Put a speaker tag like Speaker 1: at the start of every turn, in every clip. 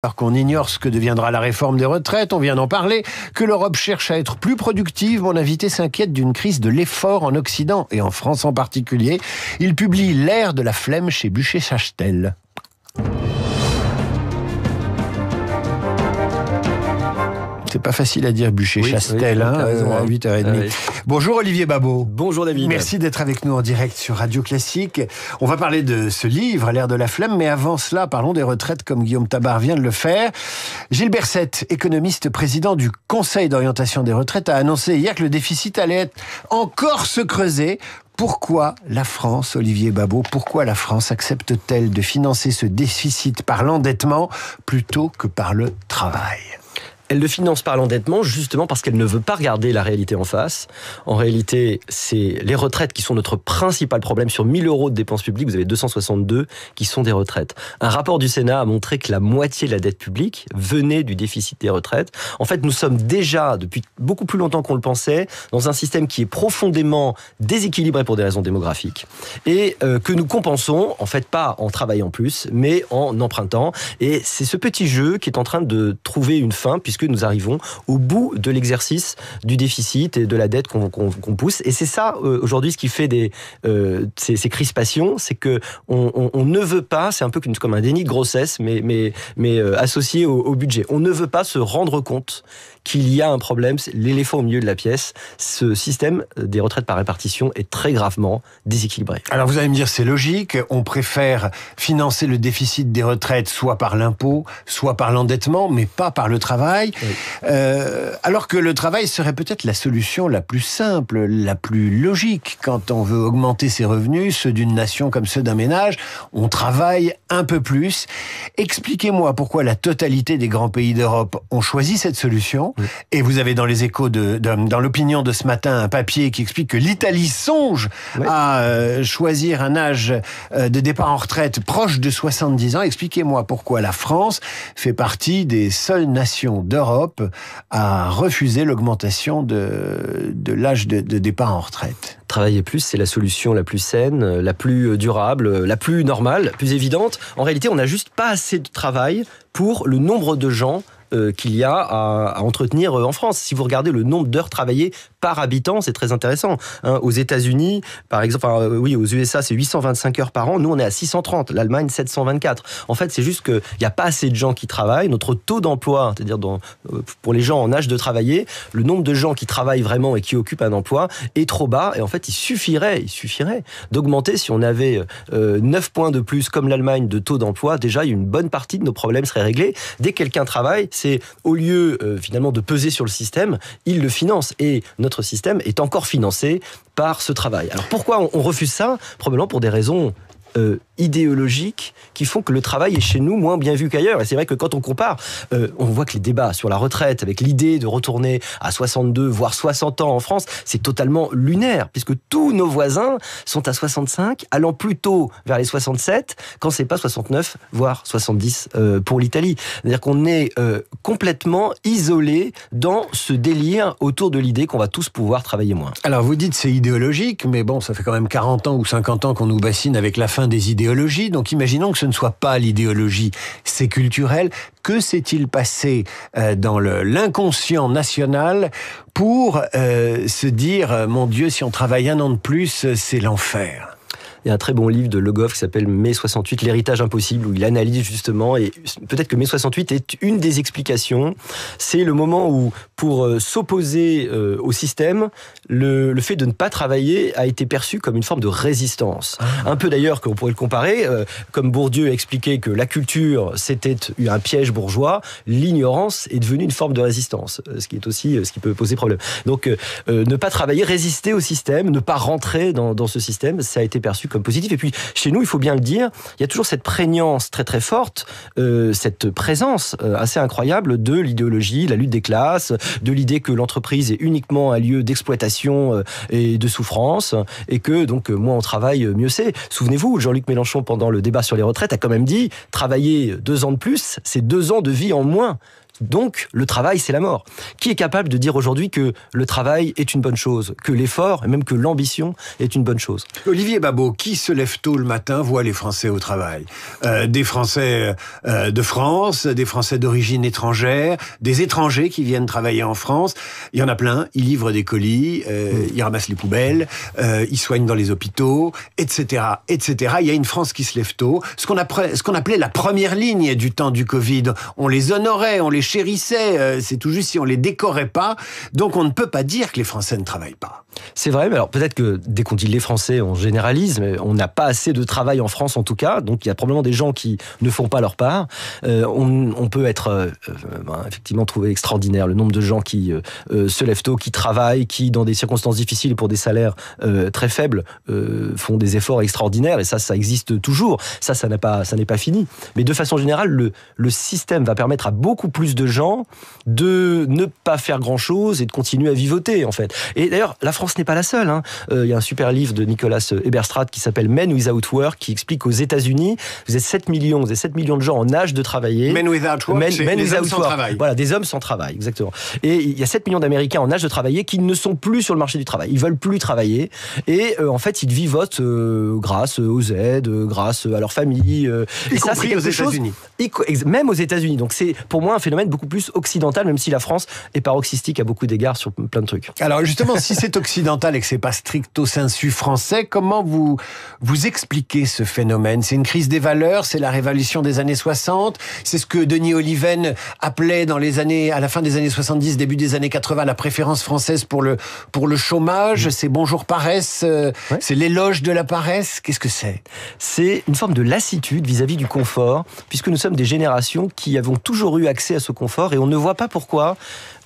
Speaker 1: Alors qu'on ignore ce que deviendra la réforme des retraites, on vient d'en parler, que l'Europe cherche à être plus productive, mon invité s'inquiète d'une crise de l'effort en Occident, et en France en particulier. Il publie L'ère de la flemme chez Buchet-Chastel. C'est pas facile à dire Buchet-Chastel, à 8h30. Oui. Bonjour Olivier Babot.
Speaker 2: Bonjour David.
Speaker 1: Merci d'être avec nous en direct sur Radio Classique. On va parler de ce livre, L'ère de la flemme, mais avant cela, parlons des retraites comme Guillaume Tabar vient de le faire. Gilles Berset, économiste, président du Conseil d'orientation des retraites, a annoncé hier que le déficit allait encore se creuser. Pourquoi la France, Olivier Babot, pourquoi la France accepte-t-elle de financer ce déficit par l'endettement plutôt que par le travail ?
Speaker 2: Elle le finance par l'endettement justement parce qu'elle ne veut pas regarder la réalité en face. En réalité, c'est les retraites qui sont notre principal problème. Sur 1000 € de dépenses publiques, vous avez 262 qui sont des retraites. Un rapport du Sénat a montré que la moitié de la dette publique venait du déficit des retraites. En fait, nous sommes déjà, depuis beaucoup plus longtemps qu'on le pensait, dans un système qui est profondément déséquilibré pour des raisons démographiques et que nous compensons, en fait, pas en travaillant plus, mais en empruntant. Et c'est ce petit jeu qui est en train de trouver une fin, puisque nous arrivons au bout de l'exercice du déficit et de la dette qu'on pousse. Et c'est ça, aujourd'hui, ce qui fait ces crispations, c'est que on ne veut pas, c'est un peu comme un déni de grossesse, mais associé au budget. On ne veut pas se rendre compte qu'il y a un problème, c'est l'éléphant au milieu de la pièce. Ce système des retraites par répartition est très gravement déséquilibré.
Speaker 1: Alors vous allez me dire, c'est logique, on préfère financer le déficit des retraites soit par l'impôt, soit par l'endettement, mais pas par le travail. Oui. Alors que le travail serait peut-être la solution la plus simple, la plus logique. Quand on veut augmenter ses revenus, ceux d'une nation comme ceux d'un ménage, on travaille un peu plus. Expliquez-moi pourquoi la totalité des grands pays d'Europe ont choisi cette solution. Oui. Et vous avez dans les Échos, dans l'opinion de ce matin, un papier qui explique que l'Italie songe à choisir un âge de départ en retraite proche de 70 ans. Expliquez-moi pourquoi la France fait partie des seules nations d'Europe à refuser l'augmentation de l'âge de départ en retraite.
Speaker 2: Travailler plus, c'est la solution la plus saine, la plus durable, la plus normale, la plus évidente. En réalité, on n'a juste pas assez de travail pour le nombre de gens qu'il y a à entretenir en France. Si vous regardez le nombre d'heures travaillées par habitant, c'est très intéressant. Aux États-Unis, par exemple, aux USA, c'est 825 heures par an. Nous, on est à 630. L'Allemagne, 724. En fait, c'est juste qu'il n'y a pas assez de gens qui travaillent. Notre taux d'emploi, c'est-à-dire pour les gens en âge de travailler, le nombre de gens qui travaillent vraiment et qui occupent un emploi est trop bas. Et en fait, il suffirait d'augmenter. Si on avait 9 points de plus, comme l'Allemagne, de taux d'emploi, déjà, une bonne partie de nos problèmes serait réglée. Dès que quelqu'un travaille, c'est au lieu finalement de peser sur le système, il le finance. Et notre système est encore financé par ce travail. Alors pourquoi on refuse ça ? Probablement pour des raisons idéologiques qui font que le travail est chez nous moins bien vu qu'ailleurs. Et c'est vrai que quand on compare, on voit que les débats sur la retraite, avec l'idée de retourner à 62, voire 60 ans en France, c'est totalement lunaire, puisque tous nos voisins sont à 65, allant plutôt vers les 67, quand c'est pas 69, voire 70 pour l'Italie. C'est-à-dire qu'on est complètement isolé dans ce délire autour de l'idée qu'on va tous pouvoir travailler moins.
Speaker 1: Alors vous dites c'est idéologique, mais bon, ça fait quand même 40 ans ou 50 ans qu'on nous bassine avec la fin des idéologies, donc imaginons que ce ne soit pas l'idéologie, c'est culturel. Que s'est-il passé dans l'inconscient national pour se dire, mon Dieu, si on travaille un an de plus, c'est l'enfer ?
Speaker 2: Il y a un très bon livre de Le Goff qui s'appelle Mai 68, l'héritage impossible, où il analyse justement, et peut-être que Mai 68 est une des explications. C'est le moment où, pour s'opposer au système, le fait de ne pas travailler a été perçu comme une forme de résistance. Un peu d'ailleurs, qu'on pourrait le comparer, comme Bourdieu expliquait que la culture, c'était un piège bourgeois, l'ignorance est devenue une forme de résistance, ce qui est aussi ce qui peut poser problème. Donc, ne pas travailler, résister au système, ne pas rentrer dans ce système, ça a été perçu comme positif. Et puis, chez nous, il faut bien le dire, il y a toujours cette prégnance très très forte, cette présence assez incroyable de l'idéologie, la lutte des classes, de l'idée que l'entreprise est uniquement un lieu d'exploitation et de souffrance, et que donc moins on travaille, mieux c'est. Souvenez-vous, Jean-Luc Mélenchon, pendant le débat sur les retraites, a quand même dit, travailler 2 ans de plus, c'est 2 ans de vie en moins. Donc, le travail, c'est la mort. Qui est capable de dire aujourd'hui que le travail est une bonne chose, que l'effort, et même que l'ambition est une bonne chose?
Speaker 1: Olivier Babot, qui se lève tôt le matin voit les Français au travail? Des Français de France, des Français d'origine étrangère, des étrangers qui viennent travailler en France. Il y en a plein. Ils livrent des colis, ils ramassent les poubelles, ils soignent dans les hôpitaux, etc., etc. Il y a une France qui se lève tôt. Ce qu'on appelait la première ligne du temps du Covid. On les honorait, on les chérissait. C'est tout juste si on les décorait pas. Donc on ne peut pas dire que les Français ne travaillent pas.
Speaker 2: C'est vrai, mais alors peut-être que dès qu'on dit les Français, on généralise, mais on n'a pas assez de travail en France en tout cas, donc il y a probablement des gens qui ne font pas leur part. On peut être effectivement trouvé extraordinaire le nombre de gens qui se lèvent tôt, qui travaillent, qui dans des circonstances difficiles et pour des salaires très faibles font des efforts extraordinaires, et ça existe toujours, ça n'est pas fini. Mais de façon générale, le système va permettre à beaucoup plus de gens de ne pas faire grand-chose et de continuer à vivoter en fait. Et d'ailleurs, la France n'est pas la seule. Il y a un super livre de Nicolas Eberstradt qui s'appelle Men Without Work, qui explique qu'aux États-Unis, vous êtes 7 millions de gens en âge de travailler.
Speaker 1: Men Without Work, c'est les hommes sans travail.
Speaker 2: Voilà, des hommes sans travail, exactement. Et il y a 7 millions d'Américains en âge de travailler qui ne sont plus sur le marché du travail. Ils veulent plus travailler. Et en fait, ils vivotent grâce aux aides, grâce à leur famille.
Speaker 1: Y compris aux États-Unis.
Speaker 2: Même aux États-Unis. Donc c'est pour moi un phénomène beaucoup plus occidental, même si la France est paroxystique à beaucoup d'égards sur plein de trucs.
Speaker 1: Alors justement, si c'est occidental et que c'est pas stricto sensu français, comment vous expliquez ce phénomène? C'est une crise des valeurs, c'est la révolution des années 60, c'est ce que Denis Oliven appelait à la fin des années 70, début des années 80, la préférence française pour le chômage, c'est bonjour paresse, c'est l'éloge de la paresse. Qu'est-ce que c'est? C'est
Speaker 2: une forme de lassitude vis-à-vis du confort, puisque nous sommes des générations qui avons toujours eu accès à ce confort et on ne voit pas pourquoi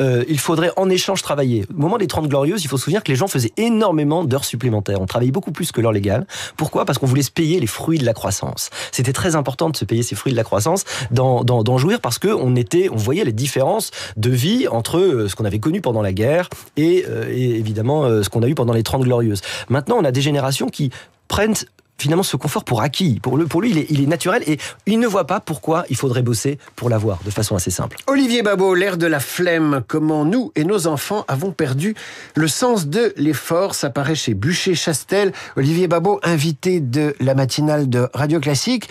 Speaker 2: il faudrait en échange travailler. Au moment des 30 Glorieuses, il faut se souvenir que les gens faisaient énormément d'heures supplémentaires. On travaillait beaucoup plus que l'heure légale. Pourquoi? Parce qu'on voulait se payer les fruits de la croissance. C'était très important de se payer ces fruits de la croissance, d'en jouir, parce que on voyait les différences de vie entre ce qu'on avait connu pendant la guerre et évidemment ce qu'on a eu pendant les 30 Glorieuses. Maintenant, on a des générations qui prennent finalement ce confort pour acquis. Pour lui, il est naturel et il ne voit pas pourquoi il faudrait bosser pour l'avoir, de façon assez simple.
Speaker 1: Olivier Babot, l'ère de la flemme, comment nous et nos enfants avons perdu le sens de l'effort, ça paraît chez Buchet-Chastel. Olivier Babot, invité de la matinale de Radio Classique.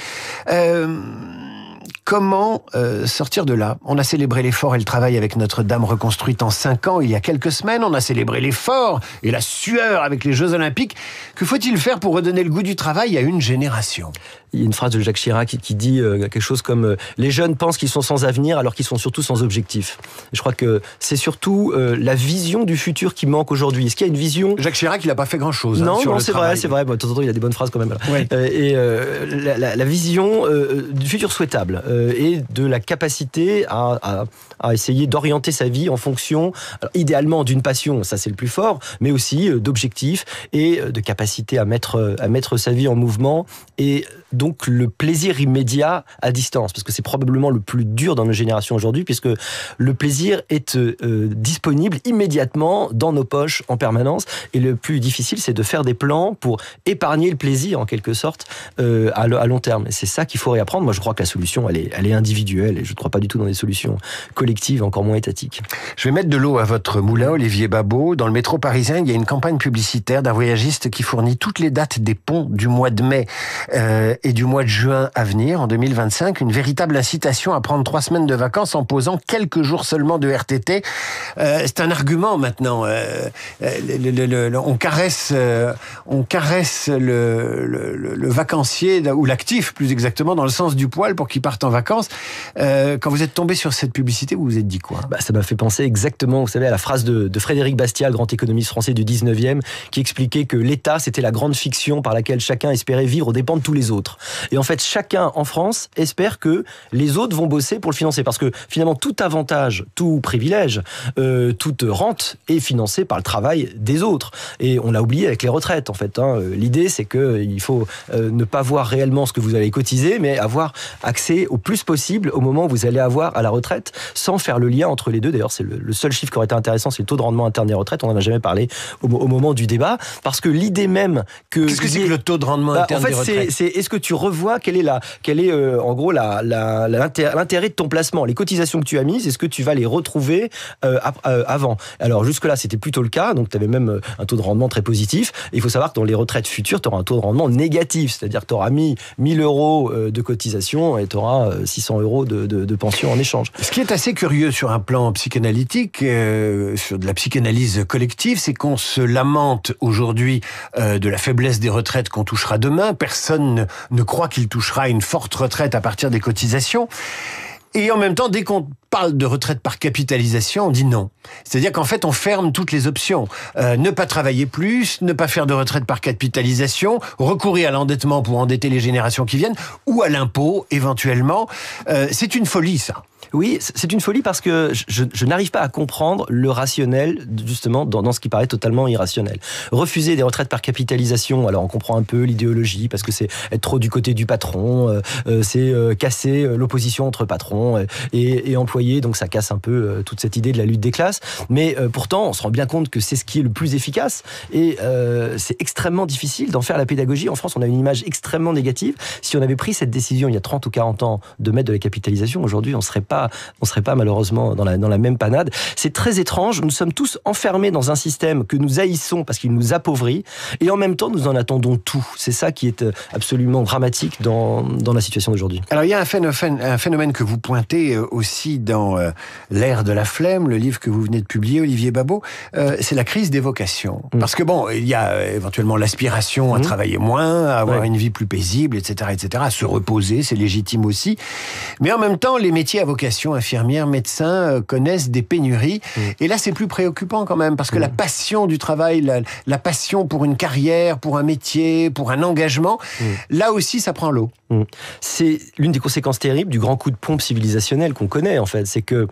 Speaker 1: Comment sortir de là? On a célébré l'effort et le travail avec Notre-Dame reconstruite en 5 ans, il y a quelques semaines. On a célébré l'effort et la sueur avec les Jeux Olympiques. Que faut-il faire pour redonner le goût du travail à une génération?
Speaker 2: Il y a une phrase de Jacques Chirac qui dit quelque chose comme « Les jeunes pensent qu'ils sont sans avenir alors qu'ils sont surtout sans objectif ». Je crois que c'est surtout la vision du futur qui manque aujourd'hui. Est-ce qu'il y a une vision...
Speaker 1: Jacques Chirac, il n'a pas fait grand-chose
Speaker 2: non,
Speaker 1: sur le
Speaker 2: travail.
Speaker 1: C'est
Speaker 2: vrai. Bon, de temps en temps, il a des bonnes phrases quand même.
Speaker 1: Oui.
Speaker 2: La vision du futur souhaitable et de la capacité à essayer d'orienter sa vie en fonction, alors, idéalement d'une passion, ça c'est le plus fort, mais aussi d'objectifs et de capacité à mettre sa vie en mouvement et donc le plaisir immédiat à distance, parce que c'est probablement le plus dur dans nos générations aujourd'hui, puisque le plaisir est disponible immédiatement dans nos poches en permanence, et le plus difficile c'est de faire des plans pour épargner le plaisir en quelque sorte à long terme. Et c'est ça qu'il faut réapprendre. Moi je crois que la solution elle est individuelle, et je ne crois pas du tout dans des solutions collectives, encore moins étatiques.
Speaker 1: Je vais mettre de l'eau à votre moulin, Olivier Babot. Dans le métro parisien, il y a une campagne publicitaire d'un voyagiste qui fournit toutes les dates des ponts du mois de mai et du mois de juin à venir, en 2025, une véritable incitation à prendre 3 semaines de vacances en posant quelques jours seulement de RTT. C'est un argument maintenant. On caresse le vacancier, ou l'actif plus exactement, dans le sens du poil pour qu'il parte en vacances. Quand vous êtes tombé sur cette publicité, vous vous êtes dit quoi?
Speaker 2: Ça m'a fait penser exactement, vous savez, à la phrase de Frédéric Bastiat, le grand économiste français du 19e, qui expliquait que l'État, c'était la grande fiction par laquelle chacun espérait vivre aux dépens de tous les autres. Et en fait, chacun en France espère que les autres vont bosser pour le financer. Parce que finalement, tout avantage, tout privilège, toute rente est financée par le travail des autres. Et on l'a oublié avec les retraites, en fait. L'idée, c'est qu'il faut ne pas voir réellement ce que vous allez cotiser, mais avoir accès au plus possible au moment où vous allez avoir à la retraite, sans faire le lien entre les deux. D'ailleurs, c'est le seul chiffre qui aurait été intéressant, c'est le taux de rendement interne des retraites. On n'en a jamais parlé au moment du débat. Parce que l'idée même que...
Speaker 1: Qu'est-ce que c'est que le taux de rendement interne des retraites?
Speaker 2: Est-ce que tu revois quel est en gros l'intérêt de ton placement. Les cotisations que tu as mises, est-ce que tu vas les retrouver avant? Alors jusque-là, c'était plutôt le cas, donc tu avais même un taux de rendement très positif. Et il faut savoir que dans les retraites futures, tu auras un taux de rendement négatif, c'est-à-dire que tu auras mis 1000 euros de cotisation et tu auras 600 euros de pension en échange.
Speaker 1: Ce qui est assez curieux sur un plan psychanalytique, sur de la psychanalyse collective, c'est qu'on se lamente aujourd'hui de la faiblesse des retraites qu'on touchera demain. Personne ne croit qu'il touchera une forte retraite à partir des cotisations. Et en même temps, dès qu'on parle de retraite par capitalisation, on dit non. C'est-à-dire qu'en fait, on ferme toutes les options. Ne pas travailler plus, ne pas faire de retraite par capitalisation, recourir à l'endettement pour endetter les générations qui viennent, ou à l'impôt, éventuellement. C'est une folie, ça.
Speaker 2: Oui, c'est une folie parce que je n'arrive pas à comprendre le rationnel, justement, dans ce qui paraît totalement irrationnel. Refuser des retraites par capitalisation, alors on comprend un peu l'idéologie, parce que c'est être trop du côté du patron, c'est casser l'opposition entre patrons et employés, donc ça casse un peu toute cette idée de la lutte des classes. Mais pourtant, on se rend bien compte que c'est ce qui est le plus efficace, et c'est extrêmement difficile d'en faire la pédagogie. En France, on a une image extrêmement négative. Si on avait pris cette décision il y a 30 ou 40 ans de mettre de la capitalisation, aujourd'hui, on serait pas malheureusement dans la même panade. C'est très étrange. Nous sommes tous enfermés dans un système que nous haïssons parce qu'il nous appauvrit, et en même temps nous en attendons tout. C'est ça qui est absolument dramatique dans la situation d'aujourd'hui.
Speaker 1: Alors il y a un phénomène que vous pointez aussi dans L'ère de la flemme, le livre que vous venez de publier, Olivier Babot, c'est la crise des vocations. Parce que bon, il y a éventuellement l'aspiration à travailler moins, à avoir une vie plus paisible, etc., à se reposer, c'est légitime aussi. Mais en même temps, les métiers à vocation, infirmières, médecins, connaissent des pénuries. Et là, c'est plus préoccupant quand même, parce que la passion du travail, la passion pour une carrière, pour un métier, pour un engagement, là aussi, ça prend l'eau.
Speaker 2: C'est l'une des conséquences terribles du grand coup de pompe civilisationnel qu'on connaît, en fait. C'est que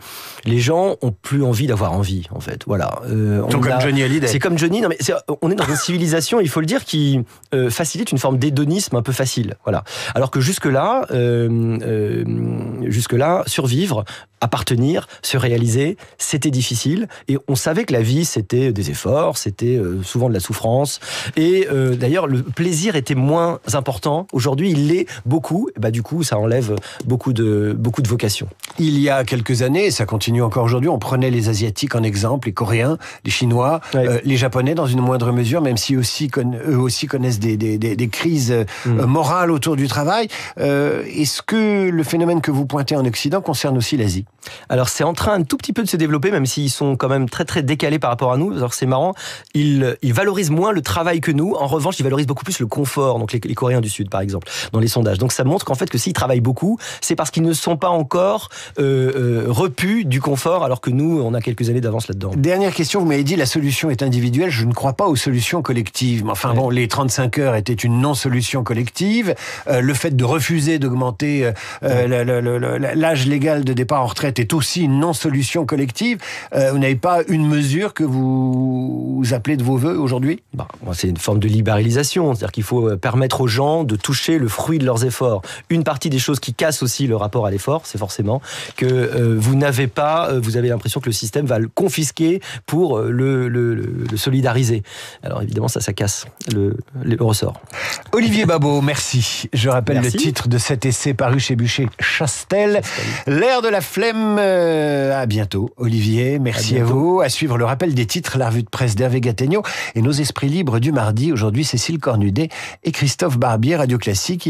Speaker 2: les gens ont plus envie d'avoir envie, en fait. Voilà.
Speaker 1: Comme Johnny Hallyday.
Speaker 2: C'est comme Johnny. Non, mais on est dans une civilisation, il faut le dire, qui facilite une forme d'hédonisme un peu facile. Voilà. Alors que jusque-là, survivre, appartenir, se réaliser, c'était difficile. Et on savait que la vie, c'était des efforts, c'était souvent de la souffrance. Et d'ailleurs, le plaisir était moins important. Aujourd'hui, il l'est beaucoup. Et du coup, ça enlève beaucoup de vocations.
Speaker 1: Il y a quelques années, et ça continue encore aujourd'hui, on prenait les Asiatiques en exemple, les Coréens, les Chinois, les Japonais dans une moindre mesure, même si eux aussi connaissent des crises morales autour du travail. Est-ce que le phénomène que vous pointez en Occident concerne aussi l'Asie ?
Speaker 2: Alors c'est en train un tout petit peu de se développer, même s'ils sont quand même très très décalés par rapport à nous. Alors c'est marrant, ils valorisent moins le travail que nous. En revanche, ils valorisent beaucoup plus le confort. Donc les Coréens du Sud, par exemple, dans les sondages. Donc ça montre qu'en fait que s'ils travaillent beaucoup, c'est parce qu'ils ne sont pas encore repus du confort, alors que nous, on a quelques années d'avance là-dedans.
Speaker 1: Dernière question, vous m'avez dit la solution est individuelle. Je ne crois pas aux solutions collectives. Mais enfin bon, les 35 heures étaient une non-solution collective. Le fait de refuser d'augmenter l'âge légal de départ en retraite est aussi une non-solution collective. Vous n'avez pas une mesure que vous appelez de vos voeux aujourd'hui ?
Speaker 2: C'est une forme de libéralisation, c'est-à-dire qu'il faut permettre aux gens de toucher le fruit de leurs efforts. Une partie des choses qui cassent aussi le rapport à l'effort, c'est forcément que vous avez l'impression que le système va le confisquer pour le solidariser. Alors évidemment, ça casse le ressort.
Speaker 1: Olivier Babot, merci. Je rappelle le titre de cet essai paru chez Buchet-Chastel, L'ère de la flemme. À bientôt, Olivier. Merci à vous. À suivre le rappel des titres, la revue de presse d'Hervé Gattegno et nos esprits libres du mardi. Aujourd'hui, Cécile Cornudet et Christophe Barbier, Radio Classique.